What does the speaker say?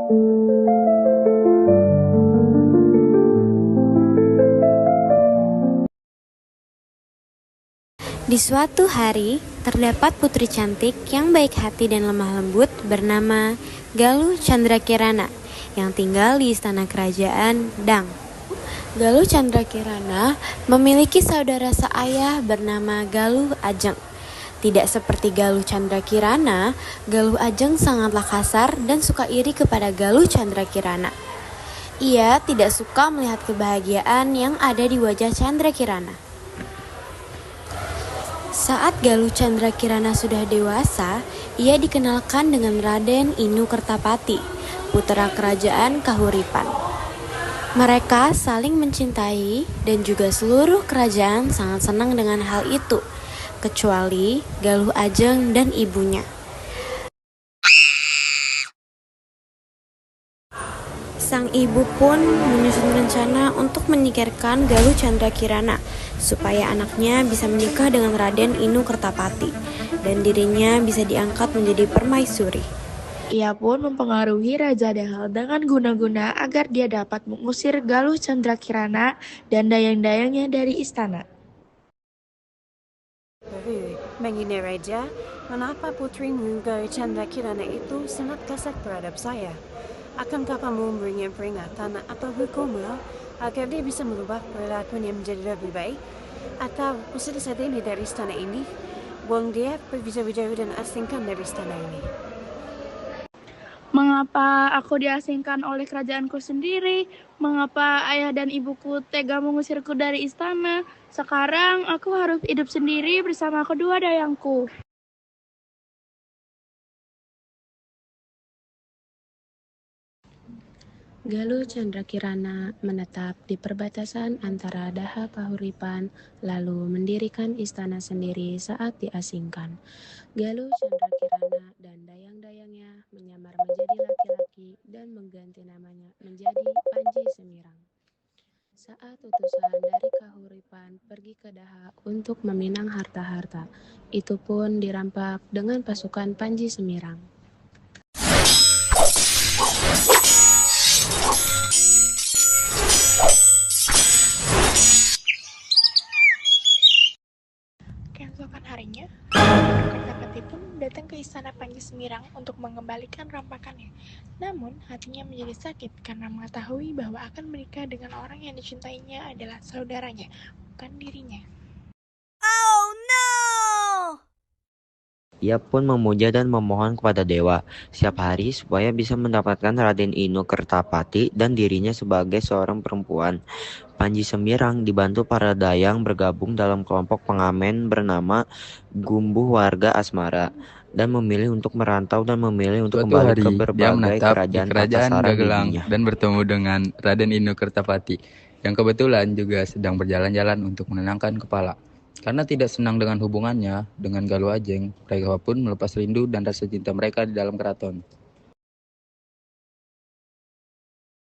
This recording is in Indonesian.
Di suatu hari, terdapat putri cantik yang baik hati dan lemah lembut bernama Galuh Candrakirana yang tinggal di istana kerajaan Dang. Galuh Candrakirana memiliki saudara seayah bernama Galuh Ajeng. Tidak seperti Galuh Candrakirana, Galuh Ajeng sangatlah kasar dan suka iri kepada Galuh Candrakirana. Ia tidak suka melihat kebahagiaan yang ada di wajah Candrakirana. Saat Galuh Candrakirana sudah dewasa, ia dikenalkan dengan Raden Inu Kertapati, putra kerajaan Kahuripan. Mereka saling mencintai dan juga seluruh kerajaan sangat senang dengan hal itu, kecuali Galuh Ajeng dan ibunya. Sang ibu pun menyusun rencana untuk menyingkirkan Galuh Candrakirana supaya anaknya bisa menikah dengan Raden Inu Kertapati dan dirinya bisa diangkat menjadi permaisuri. Ia pun mempengaruhi Raja Dahal dengan guna-guna agar dia dapat mengusir Galuh Candrakirana dan dayang-dayangnya dari istana. Mengenai Raja, kenapa putrimu Galuh Candrakirana itu sangat kasar terhadap saya? Akankah kamu memberinya peringatan atau hukuman agar dia bisa merubah perilakunya menjadi lebih baik? Atau usir saja ini dari istana ini? Buang dia pergi jauh-jauh dan asingkan dari istana ini. Mengapa aku diasingkan oleh kerajaanku sendiri? Mengapa ayah dan ibuku tega mengusirku dari istana? Sekarang aku harus hidup sendiri bersama kedua dayangku. Galuh Candrakirana menetap di perbatasan antara Daha Kahuripan lalu mendirikan istana sendiri saat diasingkan. Galuh Candrakirana dan dayang-dayangnya menyamar menjadi laki-laki dan mengganti namanya menjadi Panji Semirang. Saat utusan dari Kahuripan pergi ke Daha untuk meminang harta-harta, itu pun dirampak dengan pasukan Panji Semirang. Keesokan harinya, Raden Kertapati pun datang ke istana Panji Semirang untuk mengembalikan rampakannya. Namun, hatinya menjadi sakit karena mengetahui bahwa akan menikah dengan orang yang dicintainya adalah saudaranya, bukan dirinya. Ia pun memuja dan memohon kepada dewa setiap hari supaya bisa mendapatkan Raden Inu Kertapati dan dirinya sebagai seorang perempuan. Panji Semirang dibantu para dayang bergabung dalam kelompok pengamen bernama Gumbuh Warga Asmara dan memilih untuk merantau dan memilih untuk Suatu kembali hari, ke dia berbagai menetap di kerajaan kerajaan Patasara Gagelang bibinya. dan bertemu dengan Raden Inu Kertapati, yang kebetulan juga sedang berjalan-jalan untuk menenangkan kepala. Karena tidak senang dengan hubungannya dengan Galuh Ajeng, mereka pun melepas rindu dan rasa cinta mereka di dalam keraton.